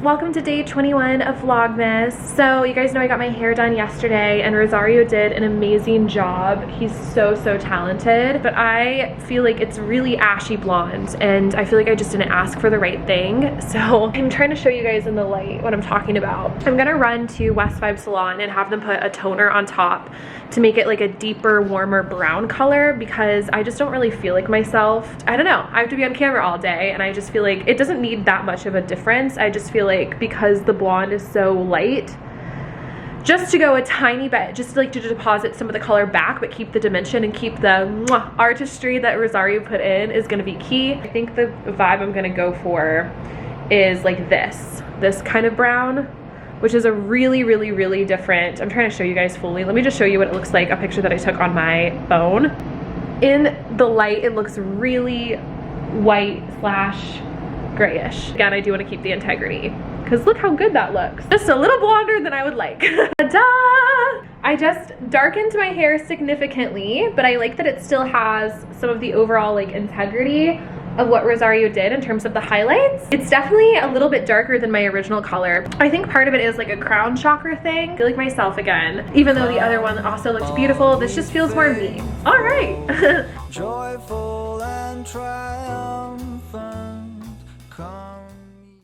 welcome to day 21 of Vlogmas. So you guys know I got my hair done yesterday and Rosario did an amazing job. He's so talented, but I feel like it's really ashy blonde and I feel like I just didn't ask for the right thing. So I'm trying to show you guys in the light what I'm talking about. I'm gonna run to West Vibe Salon and have them put a toner on top to make it like a deeper, warmer brown color because I just don't really feel like myself. I don't know, I have to be on camera all day and I just feel like it doesn't need that much of a difference. I just feel like because the blonde is so light, just to go a tiny bit, just like to deposit some of the color back but keep the dimension and keep the artistry that Rosario put in is gonna be key. I think the vibe I'm gonna go for is like this kind of brown, which is a really different. I'm trying to show you guys fully. Let me just show you what it looks like, a picture that I took on my phone. In the light, it looks really white slash grayish. Again, I do want to keep the integrity because look how good that looks. Just a little blonder than I would like. Ta-da! I just darkened my hair significantly, but I like that it still has some of the overall like integrity of what Rosario did in terms of the highlights. It's definitely a little bit darker than my original color. I think part of it is like a crown chakra thing. I feel like myself again. Even though the other one also looked beautiful, this just feels more me. All right. Joyful and triumphant.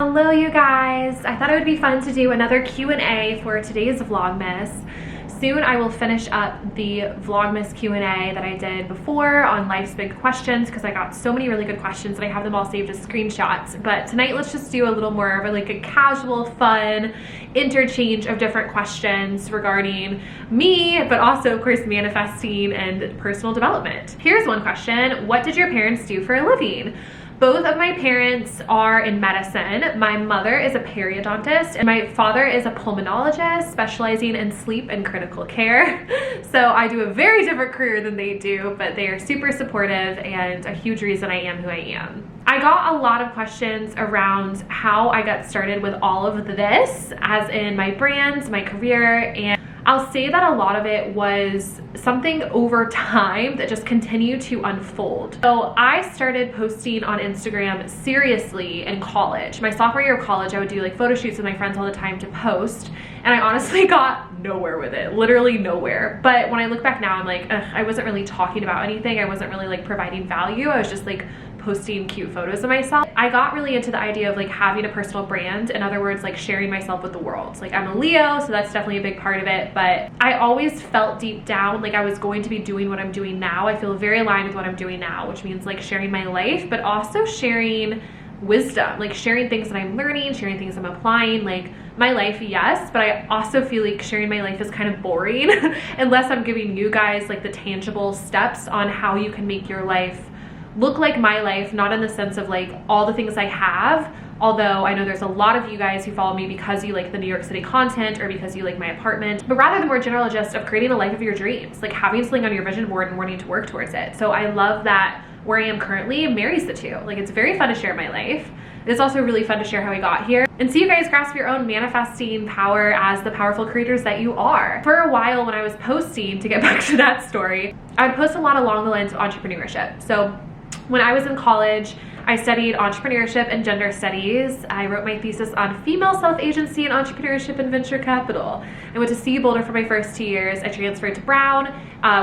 Hello you guys. I thought it would be fun to do another Q&A for today's Vlogmas. Soon I will finish up the Vlogmas Q&A that I did before on life's big questions because I got so many really good questions and I have them all saved as screenshots. But tonight let's just do a little more of like a casual, fun interchange of different questions regarding me, but also of course manifesting and personal development. Here's one question. What did your parents do for a living? Both of my parents are in medicine. My mother is a periodontist and my father is a pulmonologist specializing in sleep and critical care. So I do a very different career than they do, but they are super supportive and a huge reason I am who I am. I got a lot of questions around how I got started with all of this, as in my brand, my career, and I'll say that a lot of it was something over time that just continued to unfold. So I started posting on Instagram seriously in college. My sophomore year of college, I would do like photo shoots with my friends all the time to post, and I honestly got nowhere with it, literally nowhere. But when I look back now, I'm like, ugh, I wasn't really talking about anything. I wasn't really like providing value. I was just like posting cute photos of myself. I got really into the idea of like having a personal brand. In other words, like sharing myself with the world. Like I'm a Leo, so that's definitely a big part of it. But I always felt deep down like I was going to be doing what I'm doing now. I feel very aligned with what I'm doing now, which means like sharing my life, but also sharing wisdom, like sharing things that I'm learning, sharing things I'm applying, like my life, yes, but I also feel like sharing my life is kind of boring unless I'm giving you guys like the tangible steps on how you can make your life look like my life, not in the sense of like all the things I have, although I know there's a lot of you guys who follow me because you like the New York City content or because you like my apartment, but rather the more general gist of creating a life of your dreams, like having something on your vision board and wanting to work towards it. So I love that where I am currently marries the two. Like it's very fun to share my life. It's also really fun to share how I got here and see you guys grasp your own manifesting power as the powerful creators that you are. For a while when I was posting, to get back to that story, I would post a lot along the lines of entrepreneurship. So when I was in college, I studied entrepreneurship and gender studies. I wrote my thesis on female self-agency and entrepreneurship and venture capital. I went to CU Boulder for my first 2 years. I transferred to Brown,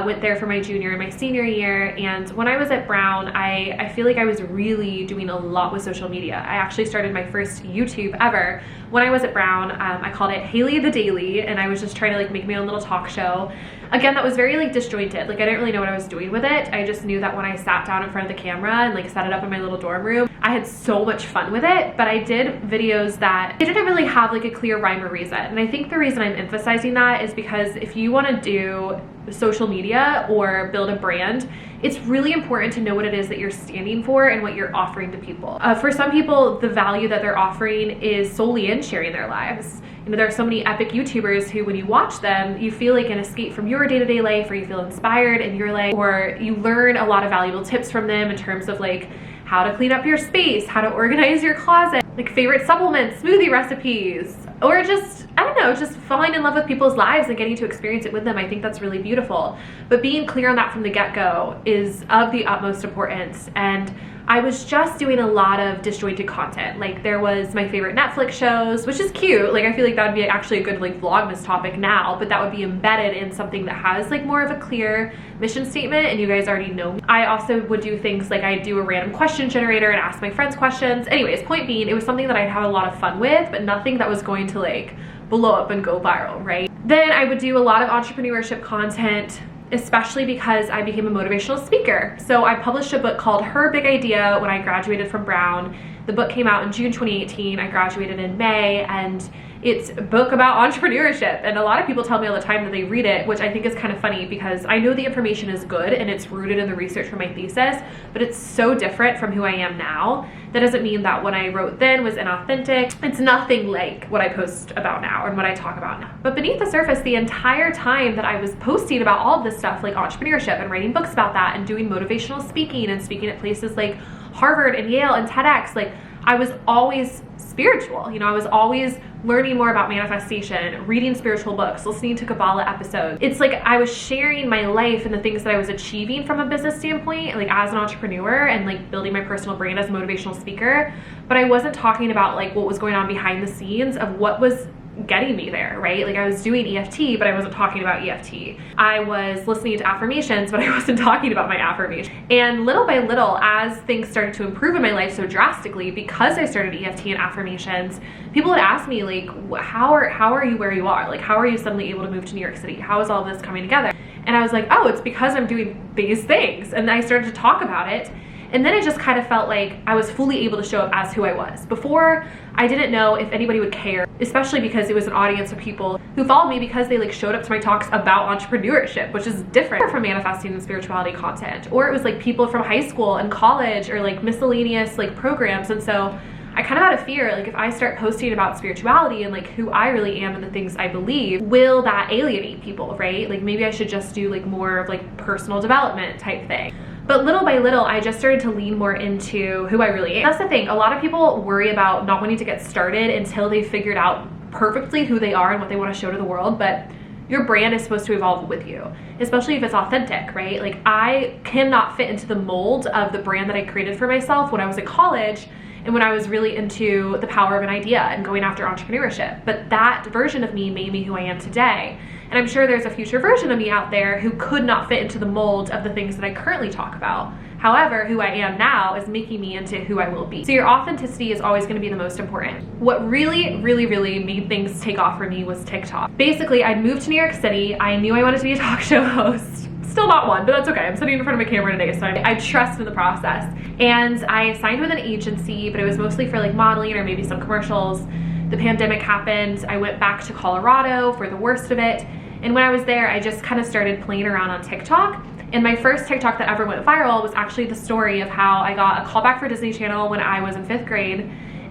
went there for my junior and my senior year. And when I was at Brown, I feel like I was really doing a lot with social media. I actually started my first YouTube ever when I was at Brown. I called it Haley the Daily, and I was just trying to like make my own little talk show. Again, that was very like disjointed. Like I didn't really know what I was doing with it. I just knew that when I sat down in front of the camera and like set it up in my little dorm room, I had so much fun with it. But I did videos that they didn't really have like a clear rhyme or reason. And I think the reason I'm emphasizing that is because if you want to do social media or build a brand, it's really important to know what it is that you're standing for and what you're offering to people. For some people, the value that they're offering is solely in sharing their lives. You know, there are so many epic YouTubers who, when you watch them, you feel like an escape from your day-to-day life, or you feel inspired in your life, or you learn a lot of valuable tips from them in terms of like how to clean up your space, how to organize your closet, like favorite supplements, smoothie recipes, or just I don't know, just falling in love with people's lives and getting to experience it with them. I think that's really beautiful. But being clear on that from the get-go is of the utmost importance. And I was just doing a lot of disjointed content. Like there was my favorite Netflix shows, which is cute. Like I feel like that would be actually a good like Vlogmas topic now, but that would be embedded in something that has like more of a clear mission statement, and you guys already know me. I also would do things like I'd do a random question generator and ask my friends questions. Anyways, point being, it was something that I'd have a lot of fun with, but nothing that was going to like blow up and go viral, right? Then I would do a lot of entrepreneurship content, especially because I became a motivational speaker. So I published a book called Her Big Idea when I graduated from Brown. The book came out in June 2018. I graduated in May, and it's a book about entrepreneurship. And a lot of people tell me all the time that they read it, which I think is kind of funny because I know the information is good and it's rooted in the research for my thesis, but it's so different from who I am now. That doesn't mean that what I wrote then was inauthentic. It's nothing like what I post about now and what I talk about now. But beneath the surface, the entire time that I was posting about all of this stuff like entrepreneurship and writing books about that and doing motivational speaking and speaking at places like Harvard and Yale and TEDx, like I was always spiritual. You know, I was always learning more about manifestation, reading spiritual books, listening to Kabbalah episodes. It's like I was sharing my life and the things that I was achieving from a business standpoint, like as an entrepreneur and like building my personal brand as a motivational speaker, but I wasn't talking about like what was going on behind the scenes of what was getting me there, right? Like I was doing EFT, but I wasn't talking about EFT. I was listening to affirmations, but I wasn't talking about my affirmation. And little by little, as things started to improve in my life so drastically, because I started EFT and affirmations, people would ask me like, how are you where you are? Like, how are you suddenly able to move to New York City? How is all this coming together? And I was like, oh, it's because I'm doing these things. And I started to talk about it. And then it just kind of felt like I was fully able to show up as who I was. Before, I didn't know if anybody would care, especially because it was an audience of people who followed me because they like showed up to my talks about entrepreneurship, which is different from manifesting and spirituality content. Or it was like people from high school and college or like miscellaneous like programs. And so I kind of had a fear, like if I start posting about spirituality and like who I really am and the things I believe, will that alienate people, right? Like maybe I should just do like more of like personal development type thing. But little by little, I just started to lean more into who I really am. That's the thing. A lot of people worry about not wanting to get started until they've figured out perfectly who they are and what they want to show to the world. But your brand is supposed to evolve with you, especially if it's authentic, right? Like I cannot fit into the mold of the brand that I created for myself when I was in college and when I was really into the power of an idea and going after entrepreneurship. But that version of me made me who I am today. And I'm sure there's a future version of me out there who could not fit into the mold of the things that I currently talk about. However, who I am now is making me into who I will be. So your authenticity is always going to be the most important. What really made things take off for me was TikTok. Basically, I'd moved to New York City. I knew I wanted to be a talk show host. Still not one, but that's okay. I'm sitting in front of a camera today, so I trust in the process. And I signed with an agency, but it was mostly for like modeling or maybe some commercials. The pandemic happened. I went back to Colorado for the worst of it. And when I was there, I just kind of started playing around on TikTok. And my first TikTok that ever went viral was actually the story of how I got a callback for Disney Channel when I was in 5th grade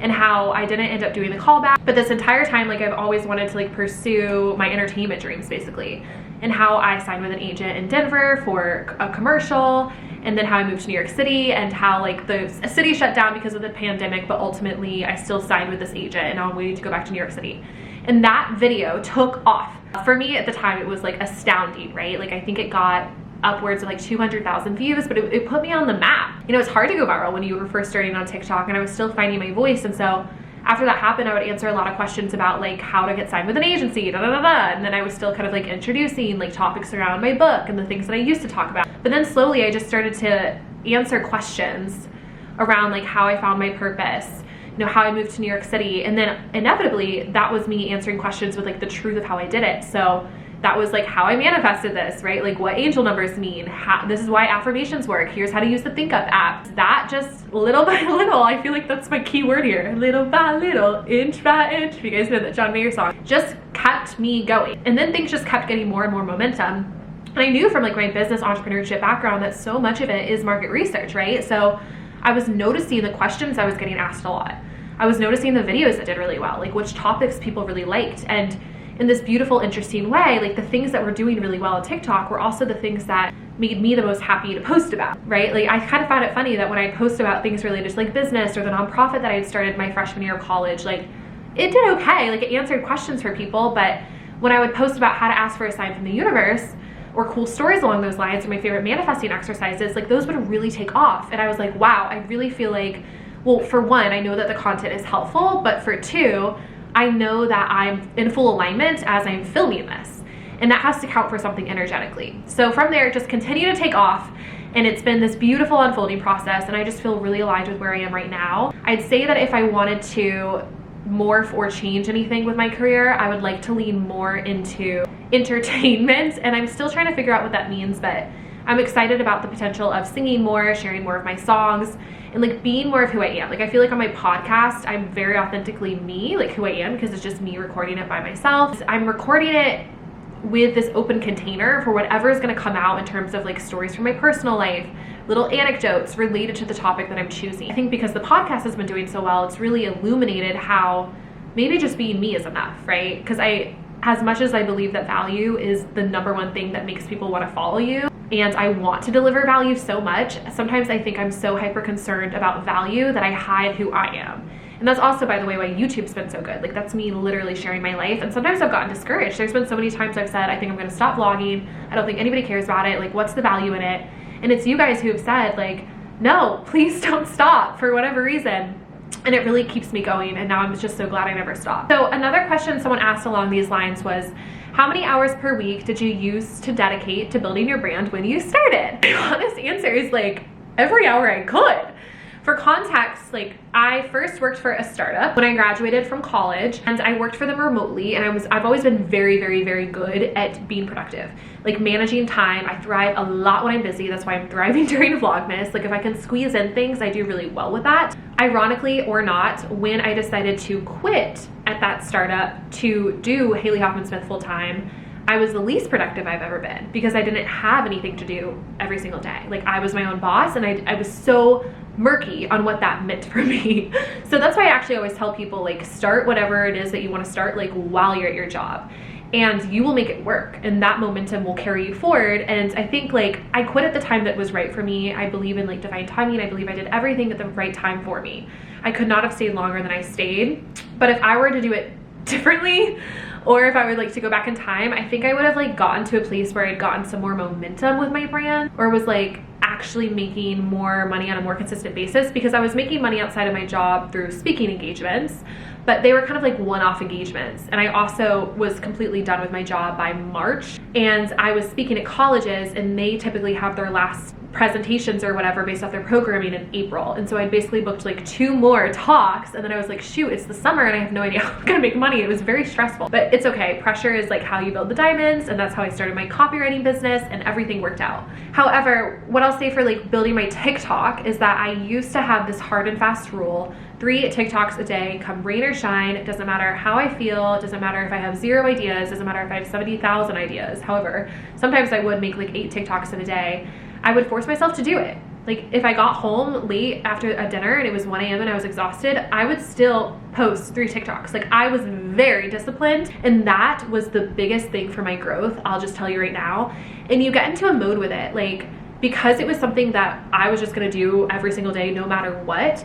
and how I didn't end up doing the callback. But this entire time, like I've always wanted to like pursue my entertainment dreams basically. And how I signed with an agent in Denver for a commercial, and then how I moved to New York City and how like the city shut down because of the pandemic, but ultimately I still signed with this agent and now I'm waiting to go back to New York City. And that video took off. For me at the time, it was like astounding, right? Like I think it got upwards of like 200,000 views, but it put me on the map. You know, it's hard to go viral when you were first starting on TikTok, and I was still finding my voice. And so after that happened, I would answer a lot of questions about like how to get signed with an agency, and then I was still kind of like introducing like topics around my book and the things that I used to talk about. But then slowly I just started to answer questions around like how I found my purpose, you know, how I moved to New York City. And then inevitably that was me answering questions with like the truth of how I did it. So that was like how I manifested this, right? Like what angel numbers mean, this is why affirmations work, here's how to use the Think Up app. That just little by little, I feel like that's my key word here, little by little, inch by inch, if you guys know that John Mayer song, just kept me going. And then things just kept getting more and more momentum. And I knew from like my business entrepreneurship background that so much of it is market research, right? So I was noticing the questions I was getting asked a lot. I was noticing the videos that did really well, like which topics people really liked. And in this beautiful, interesting way, like the things that were doing really well on TikTok were also the things that made me the most happy to post about, right? Like I kind of found it funny that when I post about things related to like business or the nonprofit that I had started my freshman year of college, like it did okay. Like, it answered questions for people, but when I would post about how to ask for a sign from the universe or cool stories along those lines or my favorite manifesting exercises, like those would really take off. And I was like, wow, I really feel like, well, for one, I know that the content is helpful, but for two, I know that I'm in full alignment as I'm filming this. And that has to count for something energetically. So from there, just continue to take off. And it's been this beautiful unfolding process. And I just feel really aligned with where I am right now. I'd say that if I wanted to morph or change anything with my career, I would like to lean more into entertainment. And I'm still trying to figure out what that means, but I'm excited about the potential of singing more, sharing more of my songs, and like being more of who I am. Like, I feel like on my podcast, I'm very authentically me, like who I am, because it's just me recording it by myself. I'm recording it with this open container for whatever is going to come out in terms of like stories from my personal life, little anecdotes related to the topic that I'm choosing. I think because the podcast has been doing so well, it's really illuminated how maybe just being me is enough, right? Because as much as I believe that value is the #1 thing that makes people want to follow you, and I want to deliver value so much, sometimes I think I'm so hyper concerned about value that I hide who I am. And that's also, by the way, why YouTube's been so good. Like, that's me literally sharing my life. And sometimes I've gotten discouraged. There's been so many times I've said, I think I'm going to stop vlogging. I don't think anybody cares about it. Like, what's the value in it? And it's you guys who have said, like, no, please don't stop for whatever reason. And it really keeps me going. And now I'm just so glad I never stopped. So another question someone asked along these lines was, how many hours per week did you use to dedicate to building your brand when you started? The honest answer is like every hour I could. For context, like, I first worked for a startup when I graduated from college, and I worked for them remotely, and I've always been very, very, very good at being productive. Like, managing time. I thrive a lot when I'm busy. That's why I'm thriving during Vlogmas. Like, if I can squeeze in things, I do really well with that. Ironically or not, when I decided to quit at that startup to do Haley Hoffman Smith full time, I was the least productive I've ever been because I didn't have anything to do every single day. Like, I was my own boss, and I was so murky on what that meant for me. So that's why I actually always tell people, like, start whatever it is that you want to start, like, while you're at your job, and you will make it work, and that momentum will carry you forward. And I think, like, I quit at the time that was right for me. I believe in, like, divine timing. I believe I did everything at the right time for me. I could not have stayed longer than I stayed, but if I were to do it differently, or if I would like to go back in time, I think I would have like gotten to a place where I'd gotten some more momentum with my brand, or was like actually making more money on a more consistent basis, because I was making money outside of my job through speaking engagements, but they were kind of like one-off engagements. And I also was completely done with my job by March, and I was speaking at colleges, and they typically have their last presentations or whatever based off their programming in April. And so I basically booked like 2 more talks, and then I was like, shoot, it's the summer and I have no idea how I'm gonna make money. It was very stressful, but it's okay. Pressure is like how you build the diamonds, and that's how I started my copywriting business, and everything worked out. However, what I'll say for like building my TikTok is that I used to have this hard and fast rule: 3 TikToks a day, come rain or shine. It doesn't matter how I feel. It doesn't matter if I have 0 ideas. It doesn't matter if I have 70,000 ideas. However, sometimes I would make like 8 TikToks in a day. I would force myself to do it. Like, if I got home late after a dinner and it was 1 a.m. and I was exhausted, I would still post 3 TikToks. Like, I was very disciplined, and that was the biggest thing for my growth, I'll just tell you right now. And you get into a mode with it, like, because it was something that I was just gonna do every single day no matter what,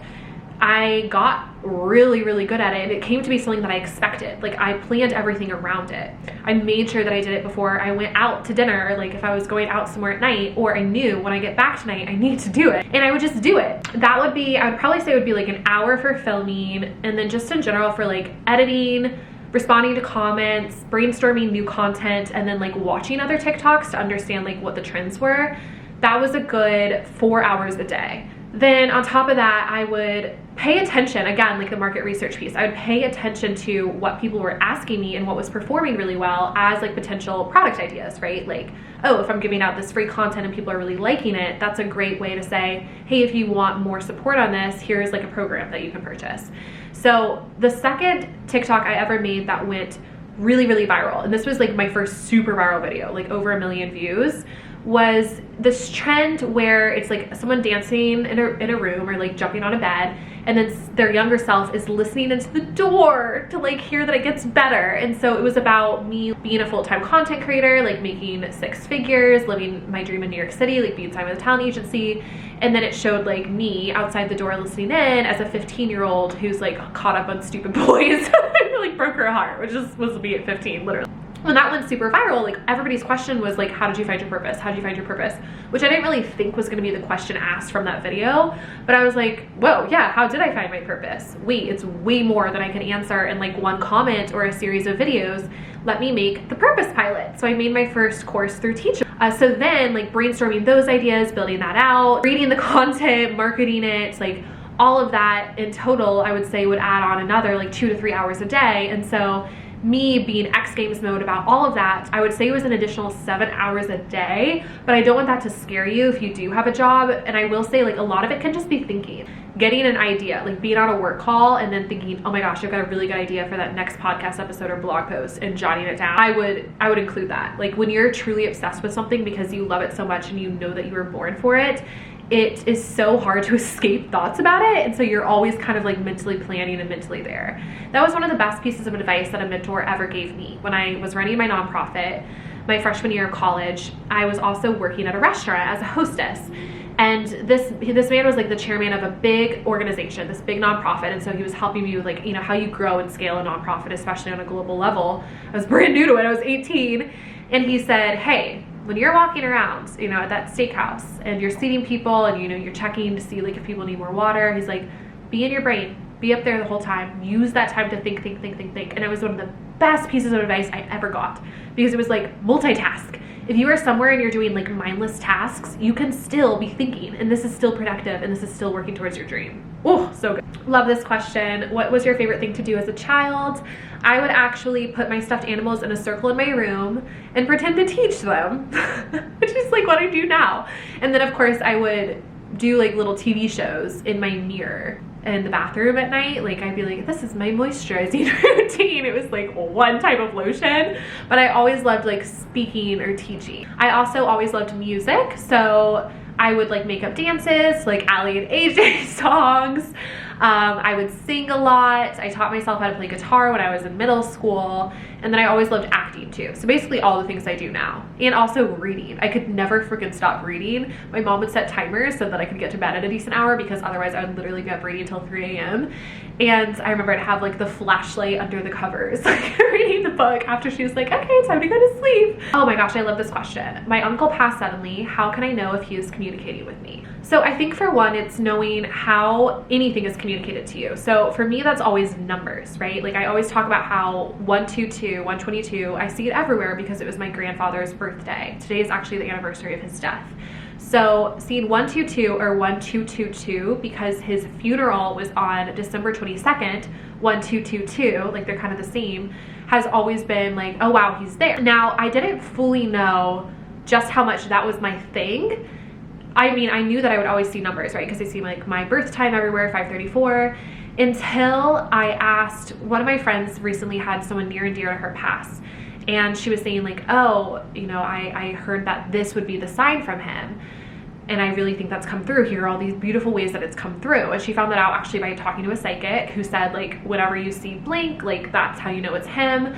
I got really, really good at it, and it came to be something that I expected. Like, I planned everything around it. I made sure that I did it before I went out to dinner, like if I was going out somewhere at night, or I knew when I get back tonight I need to do it, and I would just do it. That would be, I would probably say it would be like an hour for filming, and then just in general for like editing, responding to comments, brainstorming new content, and then like watching other TikToks to understand like what the trends were. That was a good 4 hours a day. Then on top of that, I would pay attention, again, like the market research piece. I would pay attention to what people were asking me and what was performing really well as like potential product ideas, right? Like, oh, if I'm giving out this free content and people are really liking it, that's a great way to say, hey, if you want more support on this, here's like a program that you can purchase. So the second TikTok I ever made that went really, really viral, and this was like my first super viral video, like over 1 million views, was this trend where it's like someone dancing in a room or like jumping on a bed, and then their younger self is listening into the door to like hear that it gets better. And so it was about me being a full-time content creator, like making 6 figures, living my dream in New York City, like being signed with a talent agency. And then it showed like me outside the door listening in as a 15-year-old who's like caught up on stupid boys. It like broke her heart, which was me at 15, literally. When that went super viral, like everybody's question was like, how did you find your purpose? How did you find your purpose? Which I didn't really think was gonna be the question asked from that video, but I was like, whoa, yeah, how did I find my purpose? Wait, it's way more than I can answer in like one comment or a series of videos. Let me make the purpose pilot. So I made my first course through Teacher. So then like brainstorming those ideas, building that out, reading the content, marketing it, like all of that in total, I would say would add on another like 2 to 3 hours a day. And so me being X Games mode about all of that, I would say it was an additional 7 hours a day, but I don't want that to scare you if you do have a job. And I will say like a lot of it can just be thinking, getting an idea, like being on a work call and then thinking, oh my gosh, I've got a really good idea for that next podcast episode or blog post, and jotting it down. I would include that. Like when you're truly obsessed with something because you love it so much and you know that you were born for it, it is so hard to escape thoughts about it. And so you're always kind of like mentally planning and mentally there. That was one of the best pieces of advice that a mentor ever gave me. When I was running my nonprofit, my freshman year of college, I was also working at a restaurant as a hostess. And this man was like the chairman of a big organization, this big nonprofit. And so he was helping me with like, you know, how you grow and scale a nonprofit, especially on a global level. I was brand new to it, I was 18. And he said, hey, when you're walking around, you know, at that steakhouse and you're seating people and, you know, you're checking to see like if people need more water, he's like, be in your brain, be up there the whole time, use that time to think. And it was one of the best pieces of advice I ever got, because it was like multitask. If you are somewhere and you're doing like mindless tasks, you can still be thinking, and this is still productive, and this is still working towards your dream. Oh, so good. Love this question. What was your favorite thing to do as a child? I would actually put my stuffed animals in a circle in my room and pretend to teach them, which is like what I do now. And then of course I would do like little TV shows in my mirror in the bathroom at night. Like I'd be like, this is my moisturizing routine. It was like one type of lotion, but I always loved like speaking or teaching. I also always loved music. So I would like make up dances, like Ali and AJ songs. I would sing a lot. I taught myself how to play guitar when I was in middle school. And then I always loved acting too. So basically all the things I do now. And also reading. I could never freaking stop reading. My mom would set timers so that I could get to bed at a decent hour, because otherwise I would literally be up reading until 3 a.m. And I remember I'd have like the flashlight under the covers, like reading the book after she was like, okay, time to go to sleep. Oh my gosh, I love this question. My uncle passed suddenly. How can I know if he is communicating with me? So I think for one, it's knowing how anything is communicated to you. So for me, that's always numbers, right? Like I always talk about how 122, 122, I see it everywhere because it was my grandfather's birthday. Today is actually the anniversary of his death. So seeing 122 or 1222, because his funeral was on December 22nd, 1222, like they're kind of the same, has always been like, oh wow, he's there. Now I didn't fully know just how much that was my thing. I mean, I knew that I would always see numbers, right? Because I see like my birth time everywhere, 534, until I asked, one of my friends recently had someone near and dear to her pass. And she was saying like, oh, you know, I heard that this would be the sign from him. And I really think that's come through here, all these beautiful ways that it's come through. And she found that out actually by talking to a psychic who said like, whenever you see blank, like that's how you know it's him.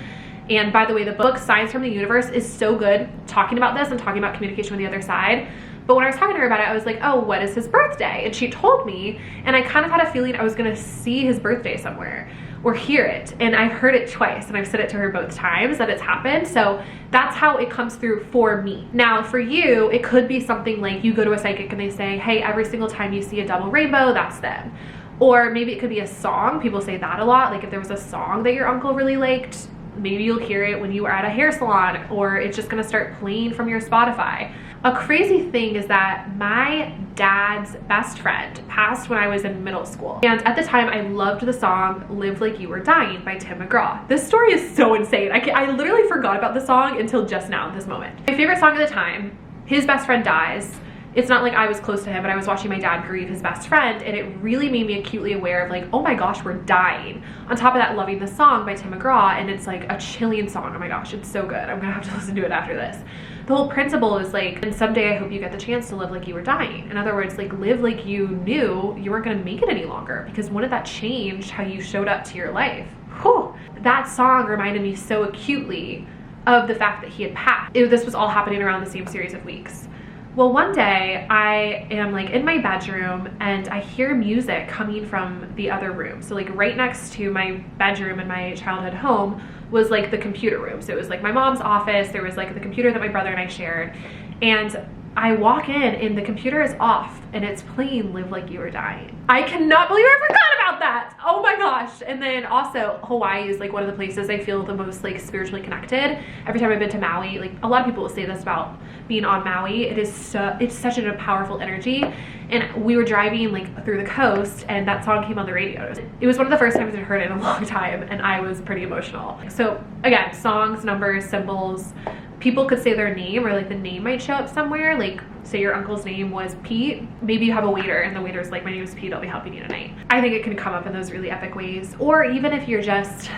And by the way, the book Signs from the Universe is so good talking about this and talking about communication with the other side. But when I was talking to her about it, I was like, oh, what is his birthday? And she told me, and I kind of had a feeling I was gonna see his birthday somewhere or hear it. And I've heard it twice, and I've said it to her both times that it's happened. So that's how it comes through for me. Now for you, it could be something like you go to a psychic and they say, hey, every single time you see a double rainbow, that's them. Or maybe it could be a song. People say that a lot. Like if there was a song that your uncle really liked, maybe you'll hear it when you were at a hair salon, or it's just gonna start playing from your Spotify. A crazy thing is that my dad's best friend passed when I was in middle school. And at the time, I loved the song Live Like You Were Dying by Tim McGraw. This story is so insane. I literally forgot about the song until just now, this moment. My favorite song at the time, his best friend dies. It's not like I was close to him, but I was watching my dad grieve his best friend, and it really made me acutely aware of like, oh my gosh, we're dying. On top of that, loving the song by Tim McGraw, and it's like a chilling song. Oh my gosh, it's so good. I'm gonna have to listen to it after this. the whole principle is like, and someday I hope you get the chance to live like you were dying. In other words, like live like you knew you weren't gonna make it any longer, because wouldn't that change how you showed up to your life? Whew. That song reminded me so acutely of the fact that he had passed. This was all happening around the same series of weeks. Well, one day I am like in my bedroom and I hear music coming from the other room. So like right next to my bedroom in my childhood home was like the computer room. So it was like my mom's office. There was like the computer that my brother and I shared. And I walk in and the computer is off and it's playing Live Like You Were Dying. I cannot believe I forgot about that. Oh my gosh. And then also Hawaii is like one of the places I feel the most like spiritually connected. Every time I've been to Maui, like a lot of people will say this about being on Maui, it's such a powerful energy. And we were driving like through the coast and that song came on the radio. It was one of the first times I'd heard it in a long time and I was pretty emotional. So again, songs, numbers, symbols, people could say their name or like the name might show up somewhere. Like say your uncle's name was Pete, maybe you have a waiter and the waiter's like, my name is Pete, I'll be helping you tonight. I think it can come up in those really epic ways. Or even if you're just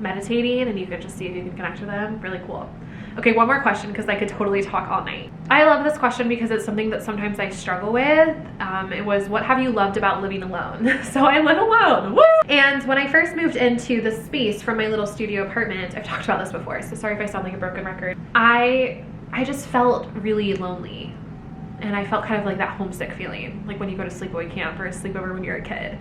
meditating and you can just see if you can connect with them, really cool. Okay, one more question because I could totally talk all night. I love this question because it's something that sometimes I struggle with. It was, what have you loved about living alone? So I live alone, woo! And when I first moved into the space from my little studio apartment, I've talked about this before, so sorry if I sound like a broken record. I just felt really lonely. And I felt kind of like that homesick feeling, like when you go to sleepaway camp or a sleepover when you're a kid.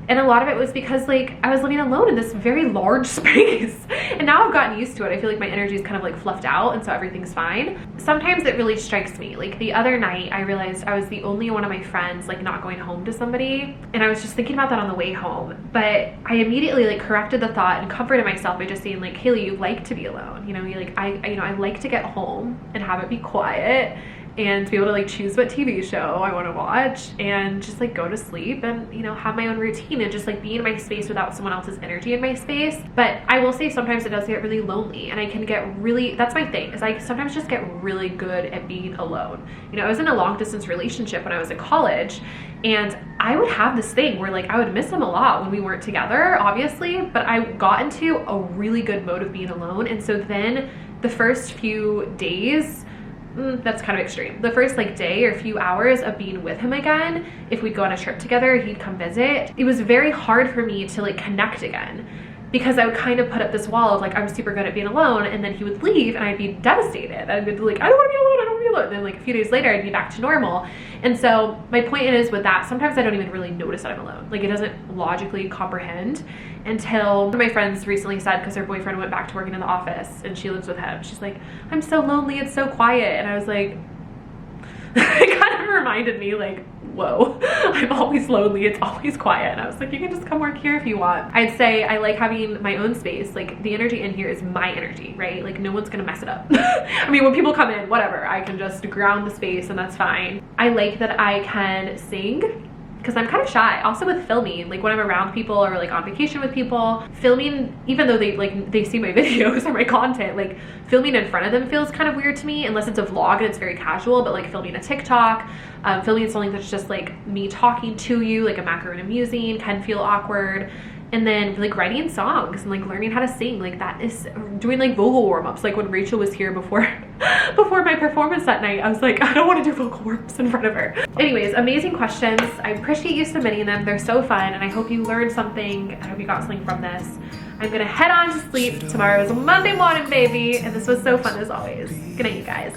And a lot of it was because like I was living alone in this very large space. And now I've gotten used to it. I feel like my energy is kind of like fluffed out and so everything's fine. Sometimes it really strikes me. Like the other night I realized I was the only one of my friends like not going home to somebody. And I was just thinking about that on the way home. But I immediately like corrected the thought and comforted myself by just saying like, Haley, you like to be alone. You know, you like, I like to get home and have it be quiet and to be able to like choose what TV show I want to watch and just like go to sleep and, you know, have my own routine and just like be in my space without someone else's energy in my space. But I will say sometimes it does get really lonely and I can get really, that's my thing, is I sometimes just get really good at being alone. You know, I was in a long distance relationship when I was in college and I would have this thing where like I would miss him a lot when we weren't together, obviously, but I got into a really good mode of being alone. And so then the first few days, that's kind of extreme. The first like day or few hours of being with him again, if we'd go on a trip together, he'd come visit, it was very hard for me to like connect again because I would kind of put up this wall of like, I'm super good at being alone, and then he would leave and I'd be devastated. I'd be like, I don't want to be alone, I don't want to be alone. And then like a few days later, I'd be back to normal. And so my point is with that, sometimes I don't even really notice that I'm alone. Like it doesn't logically comprehend until one of my friends recently said, because her boyfriend went back to working in the office and she lives with him, she's like, I'm so lonely, it's so quiet. And I was like, it kind of reminded me like, whoa, I'm always lonely, it's always quiet. And I was like, you can just come work here if you want. I'd say I like having my own space. Like the energy in here is my energy, right? Like no one's gonna mess it up. I mean, when people come in, whatever, I can just ground the space and that's fine. I like that I can sing because I'm kind of shy. Also with filming, like when I'm around people or like on vacation with people, filming, even though they see my videos or my content, like filming in front of them feels kind of weird to me unless it's a vlog and it's very casual. But like filming a TikTok, filming something that's just like me talking to you, like a macaroni musing, can feel awkward. And then like writing songs and like learning how to sing, like that is doing like vocal warm-ups. Like when Rachel was here before my performance that night, I was like, I don't want to do vocal warm-ups in front of her. Anyways, amazing questions. I appreciate you submitting them. They're so fun and I hope you learned something. I hope you got something from this. I'm gonna head on to sleep. Tomorrow is Monday morning, baby. And this was so fun as always. Good night, you guys.